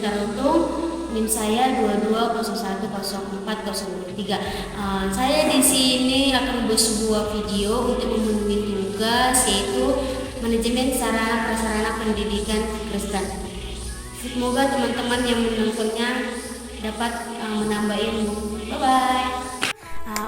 Tarutung, NIM saya 22010403. Saya di sini akan membuat sebuah video untuk memenuhi tugas, yaitu manajemen sarana prasarana pendidikan Kristen. Semoga teman-teman yang menontonnya dapat menambah ilmu. Bye bye.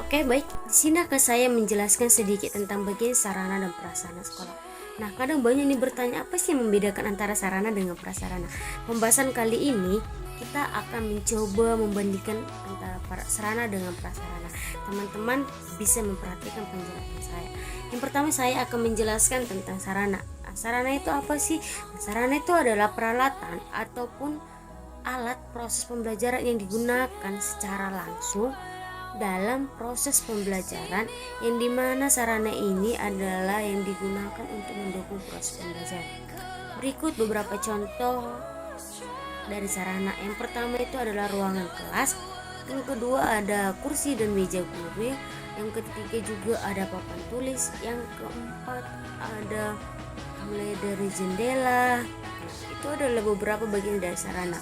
Oke, baik. Di sini akan saya menjelaskan sedikit tentang bagian sarana dan prasarana sekolah. Nah, kadang banyak nih bertanya, apa sih yang membedakan antara sarana dengan prasarana? Pembahasan kali ini kita akan mencoba membandingkan antara sarana dengan prasarana. Teman-teman bisa memperhatikan penjelasan saya. Yang pertama, saya akan menjelaskan tentang sarana. Sarana itu apa sih? Sarana itu adalah peralatan ataupun alat proses pembelajaran yang digunakan secara langsung dalam proses pembelajaran, yang dimana sarana ini adalah yang digunakan untuk mendukung proses pembelajaran. Berikut beberapa contoh dari sarana. Yang pertama itu adalah ruangan kelas, yang kedua ada kursi dan meja guru, yang ketiga juga ada papan tulis, yang keempat ada mulai dari jendela. Itu adalah beberapa bagian dari sarana,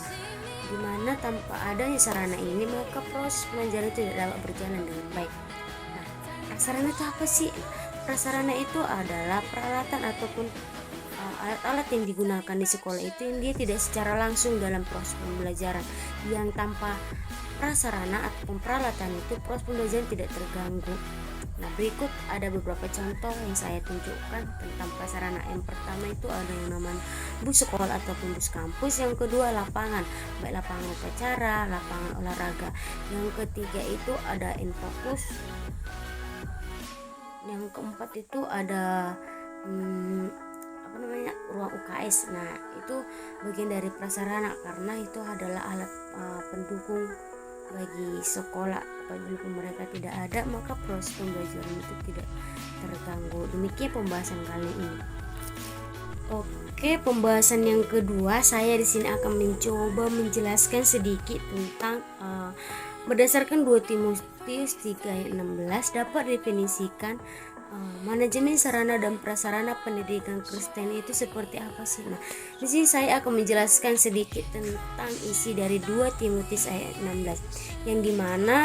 dimana tanpa adanya sarana ini maka proses pembelajaran tidak dapat berjalan dengan baik. Nah, prasarana itu apa sih? Prasarana itu adalah peralatan ataupun alat-alat yang digunakan di sekolah itu yang dia tidak secara langsung dalam proses pembelajaran. Yang tanpa prasarana ataupun peralatan itu proses pembelajaran tidak terganggu. Nah, berikut ada beberapa contoh yang saya tunjukkan tentang prasarana. Yang pertama itu ada yang namanya bus sekolah ataupun bus kampus. Yang kedua lapangan, baik lapangan upacara, lapangan olahraga. Yang ketiga itu ada infocus. Yang keempat itu ada ruang UKS. Nah, itu bagian dari prasarana karena itu adalah alat pendukung bagi sekolah. Apabila mereka tidak ada, maka proses pembelajaran itu tidak terganggu. Demikian pembahasan kali ini. Oke, pembahasan yang kedua, saya di sini akan mencoba menjelaskan sedikit tentang berdasarkan 2 Timotius 3:16 dapat definisikan manajemen sarana dan prasarana pendidikan Kristen itu seperti apa sih? Nah, di sini saya akan menjelaskan sedikit tentang isi dari 2 Timotius ayat 16, yang dimana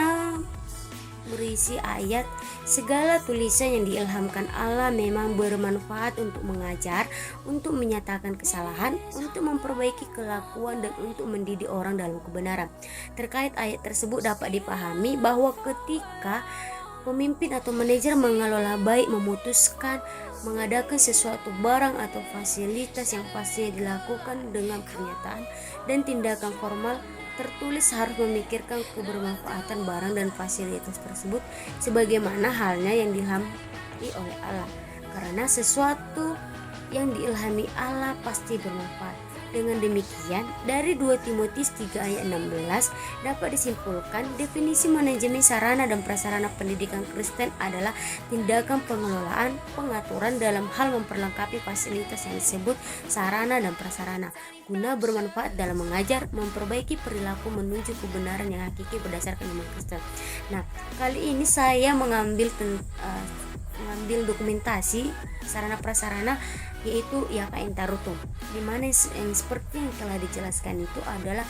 berisi ayat, segala tulisan yang diilhamkan Allah memang bermanfaat untuk mengajar, untuk menyatakan kesalahan, untuk memperbaiki kelakuan, dan untuk mendidik orang dalam kebenaran. Terkait ayat tersebut dapat dipahami bahwa ketika pemimpin atau manajer mengelola baik, memutuskan mengadakan sesuatu barang atau fasilitas yang pastinya dilakukan dengan pernyataan dan tindakan formal tertulis, harus memikirkan kebermanfaatan barang dan fasilitas tersebut sebagaimana halnya yang diilhami oleh Allah, karena sesuatu yang diilhami Allah pasti bermanfaat. Dengan demikian, dari 2 Timotius 3 ayat 16 dapat disimpulkan definisi manajemen sarana dan prasarana pendidikan Kristen adalah tindakan pengelolaan, pengaturan dalam hal memperlengkapi fasilitas yang disebut sarana dan prasarana guna bermanfaat dalam mengajar, memperbaiki perilaku menuju kebenaran yang hakiki berdasarkan iman Kristen. Nah, kali ini saya mengambil dokumentasi sarana prasarana, yaitu YKN Tarutung, dimana yang seperti yang telah dijelaskan itu adalah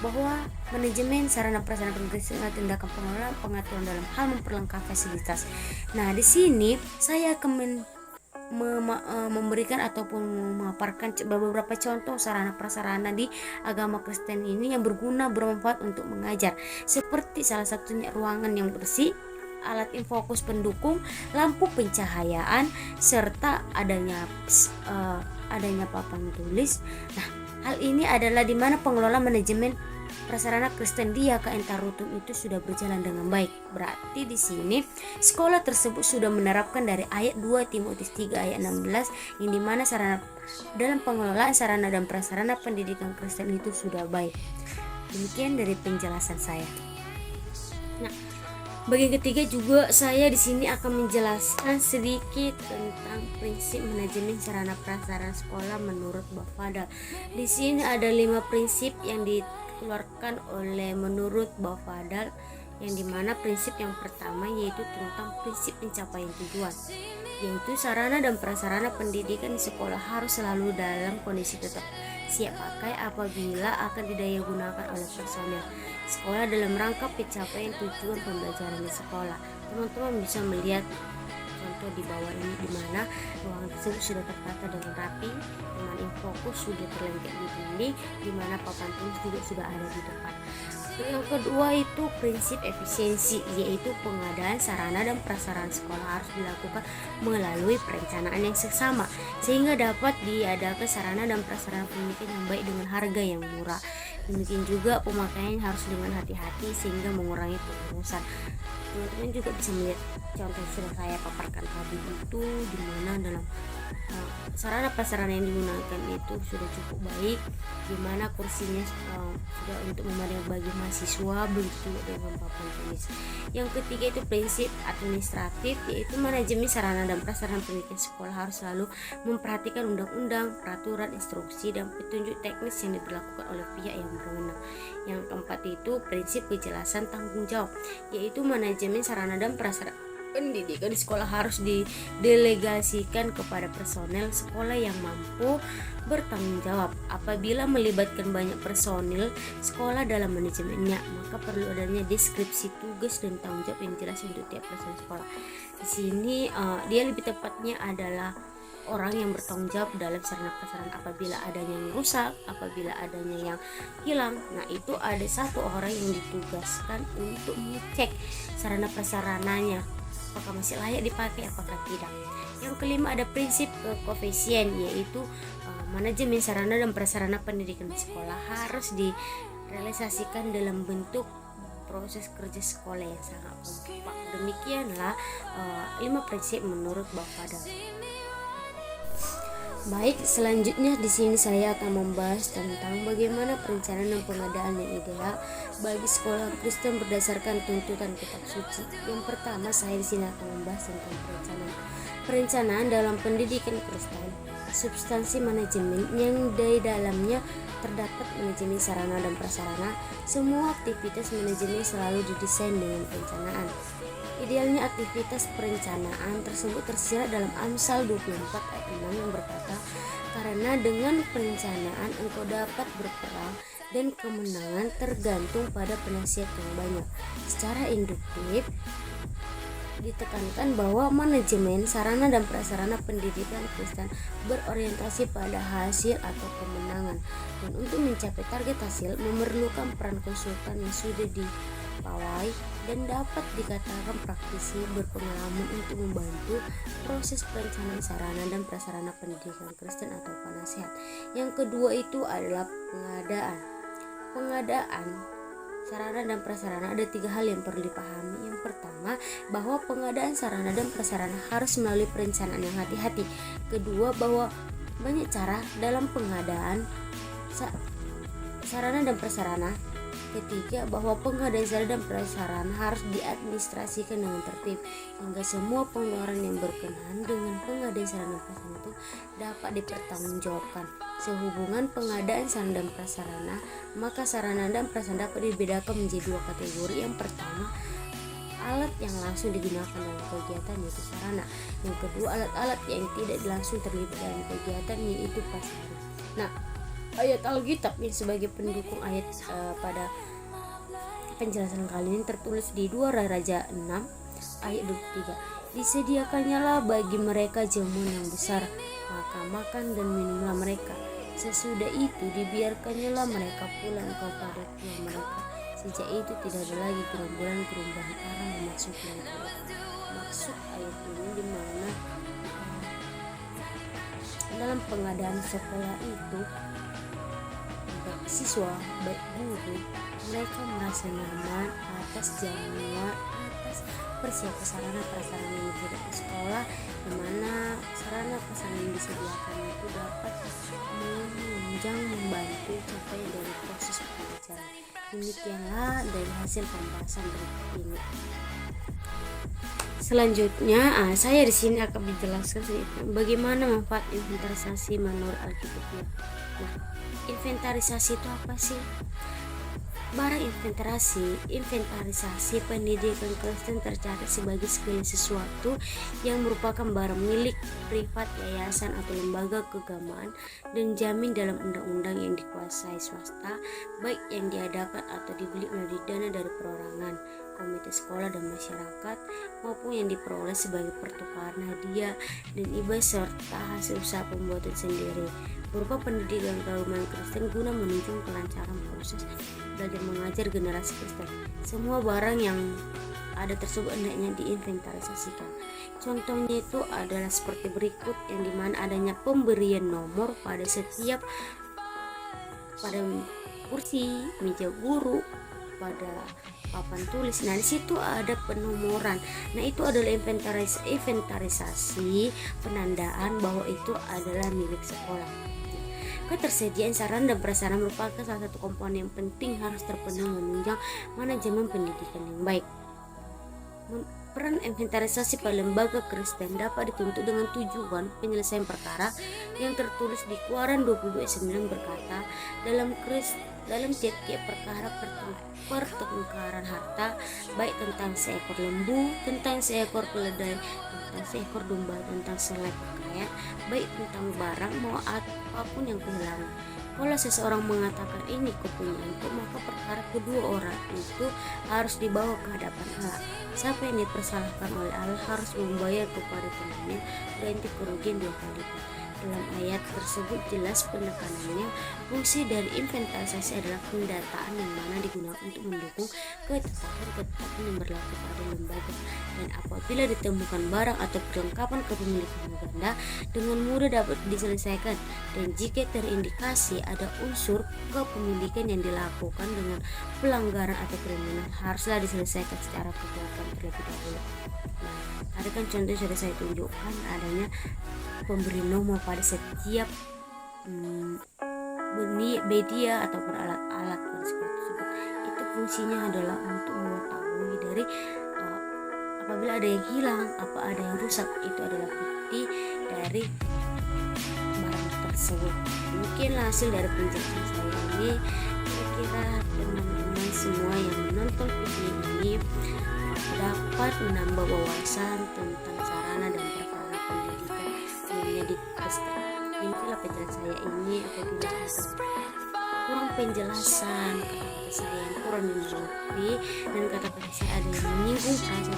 bahwa manajemen sarana prasarana pendidikan tindakan pengelolaan, pengaturan dalam hal memperlengkapi fasilitas. Nah, di sini saya akan memberikan ataupun memaparkan beberapa contoh sarana prasarana di agama Kristen ini yang berguna, bermanfaat untuk mengajar, seperti salah satunya ruangan yang bersih, alat infokus pendukung, lampu pencahayaan, serta adanya papan tulis. Nah, hal ini adalah di mana pengelola manajemen prasarana Kristen di YKN Tarutung itu sudah berjalan dengan baik. Berarti di sini sekolah tersebut sudah menerapkan dari ayat 2 Timotius 3 ayat 16, yang dimana sarana dalam pengelolaan sarana dan prasarana pendidikan Kristen itu sudah baik. Demikian dari penjelasan saya. Nah, bagian ketiga juga saya di sini akan menjelaskan sedikit tentang prinsip manajemen sarana prasarana sekolah menurut Bafadal. Di sini ada 5 prinsip yang dikeluarkan oleh menurut Bafadal, yang dimana prinsip yang pertama yaitu tentang prinsip pencapaian tujuan, yaitu sarana dan prasarana pendidikan di sekolah harus selalu dalam kondisi tetap siap pakai apabila akan didaya gunakan oleh personel sekolah dalam rangka pencapaian tujuan pembelajaran di sekolah. Teman-teman bisa melihat contoh di bawah ini, di mana ruangan tersebut sudah tertata dengan rapi, dengan infokus sudah terlengket di dinding, di mana papan tulis juga sudah ada di depan. Yang kedua itu prinsip efisiensi, yaitu pengadaan sarana dan prasarana sekolah harus dilakukan melalui perencanaan yang seksama sehingga dapat diadakan sarana dan prasarana pendidikan yang baik dengan harga yang murah. Demikian juga pemakaian harus dengan hati-hati sehingga mengurangi pengurusan. Teman-teman juga bisa melihat contoh yang sudah saya paparkan tadi itu, di mana dalam sarana prasarana yang digunakan itu sudah cukup baik, di mana kursinya sudah untuk memadai bagi mahasiswa, begitu dengan papan tulis. Yang ketiga itu prinsip administratif, yaitu manajemen sarana dan prasarana pendidikan sekolah harus selalu memperhatikan undang-undang, peraturan, instruksi, dan petunjuk teknis yang diberlakukan oleh pihak yang berwenang. Yang keempat itu prinsip kejelasan tanggung jawab, yaitu manajemen sarana dan prasarana pendidikan di sekolah harus didelegasikan kepada personel sekolah yang mampu bertanggung jawab. Apabila melibatkan banyak personil sekolah dalam manajemennya, maka perlu adanya deskripsi tugas dan tanggung jawab yang jelas untuk tiap personil sekolah. Di sini dia lebih tepatnya adalah orang yang bertanggung jawab dalam sarana prasarana apabila adanya yang rusak, apabila adanya yang hilang. Nah, itu ada satu orang yang ditugaskan untuk mengecek sarana prasarananya apakah masih layak dipakai, apakah tidak. Yang kelima ada prinsip koefisien, yaitu manajemen sarana dan prasarana pendidikan di sekolah harus direalisasikan dalam bentuk proses kerja sekolah yang sangat kompak. Demikianlah 5 prinsip menurut Bapak dan Baik, selanjutnya di sini saya akan membahas tentang bagaimana perencanaan dan pengadaan yang ideal bagi sekolah Kristen berdasarkan tuntutan kitab suci. Yang pertama, saya di sini akan membahas tentang perencanaan. Perencanaan dalam pendidikan Kristen, substansi manajemen yang di dalamnya terdapat manajemen sarana dan prasarana. Semua aktivitas manajemen selalu didesain dengan perencanaan. Idealnya aktivitas perencanaan tersebut tersirat dalam Amsal 24 ayat 6 yang berkata, karena dengan perencanaan engkau dapat berperang dan kemenangan tergantung pada penasihat yang banyak. Secara induktif ditekankan bahwa manajemen sarana dan prasarana pendidikan Kristen berorientasi pada hasil atau kemenangan, dan untuk mencapai target hasil memerlukan peran konsultan yang sudah dipawai dan dapat dikatakan praktisi berpengalaman untuk membantu proses perencanaan sarana dan prasarana pendidikan Kristen atau penasihat. Yang kedua itu adalah pengadaan sarana dan prasarana. Ada 3 hal yang perlu dipahami. Yang pertama, bahwa pengadaan sarana dan prasarana harus melalui perencanaan yang hati-hati. Kedua, bahwa banyak cara dalam pengadaan sarana dan prasarana. Ketiga, bahwa pengadaan sarana dan prasarana harus diadministrasikan dengan tertib hingga semua pengeluaran yang berkenaan dengan pengadaan sarana dan prasarana itu dapat dipertanggungjawabkan. Sehubungan pengadaan sarana dan prasarana, maka sarana dan prasarana dapat dibedakan menjadi 2 kategori. Yang pertama, alat yang langsung digunakan dalam kegiatan, yaitu sarana. Yang kedua, alat-alat yang tidak langsung terlibat dalam kegiatan, yaitu prasarana. Nah, ayat Alkitab yang sebagai pendukung ayat pada penjelasan kali ini tertulis di 2 Raja 6 ayat 23. Disediakannya lah bagi mereka jamuan yang besar, maka makan dan minumlah mereka. Sesudah itu dibiarkannya lah mereka pulang kepada tuan mereka. Sejak itu tidak ada lagi gerombolan arang memasuki negeri. Maksud ayat ini di mana dalam pengadaan sekolah itu siswa baik guru mereka merasa nyaman atas jamuan, atas persiapan sarana prasarana yang diberikan di sekolah, di mana sarana prasarana yang disediakan itu dapat menunjang membantu capaian dari proses pembelajaran. Demikianlah dari hasil pembahasan berikut ini. Selanjutnya, saya di sini akan menjelaskan bagaimana manfaat inventarisasi menurut Alkitab. Nah, inventarisasi itu apa sih? Barang inventarisasi pendidikan Kristen tercatat sebagai segala sesuatu yang merupakan barang milik privat, yayasan atau lembaga keagamaan dan jamin dalam undang-undang yang dikuasai swasta, baik yang diadakan atau dibeli melalui dana dari perorangan, komite sekolah dan masyarakat, maupun yang diperoleh sebagai pertukaran hadiah dan hibah serta hasil usaha pembuatan sendiri, berupa pendidikan keagamaan Kristen guna menunjang kelancaran proses belajar mengajar generasi Kristen. Semua barang yang ada tersebut hendaknya diinventarisasikan. Contohnya itu adalah seperti berikut, yang dimana adanya pemberian nomor pada kursi, meja guru, pada papan tulis. Nah, di situ ada penomoran. Nah, itu adalah inventarisasi penandaan bahwa itu adalah milik sekolah. Ketersediaan sarana dan prasarana merupakan salah satu komponen yang penting harus terpenuhi menunjang manajemen pendidikan yang baik. Peran inventarisasi pada lembaga Kristen dapat dituntut dengan tujuan penyelesaian perkara yang tertulis di Keluaran 22:9 berkata, dalam tiap-tiap perkara pertengkaran harta, baik tentang seekor lembu, tentang seekor keledai, tentang seekor domba, tentang selai pakaian, baik tentang barang mau apapun yang kehilangan. Kalau seseorang mengatakan ini kepunyaanku, maka perkara kedua orang itu harus dibawa ke hadapan Allah. Siapa yang dipersalahkan oleh Allah harus membayar kepada temannya ganti kerugian 2 kali lipat. Dalam ayat tersebut jelas penekanannya, fungsi dari inventarisasi adalah pendataan yang mana digunakan untuk mendukung ketetapan yang berlaku pada lembaga, dan apabila ditemukan barang atau perlengkapan kepemilikan ganda dengan mudah dapat diselesaikan, dan jika terindikasi ada unsur kepemilikan yang dilakukan dengan pelanggaran atau kriminal, haruslah diselesaikan secara kekeluargaan terlebih dahulu. Nah, tadi kan contoh sudah saya tunjukkan adanya pemberi nomor pada setiap media ataupun alat-alat tersebut. Itu fungsinya adalah untuk mengetahui dari apabila ada yang hilang, ada yang rusak, itu adalah bukti dari barang tersebut. Mungkin hasil dari penjelasan saya ini, kira-kira teman-teman semua yang menonton video ini dapat menambah wawasan tentang sarana dan prasarana pendidikan di Kristen. Inilah penjelasan saya ini. Apabila kurang penjelasan, kata-kata saya yang kurang dimengerti, dan kata-kata saya ada yang menyinggung perasaan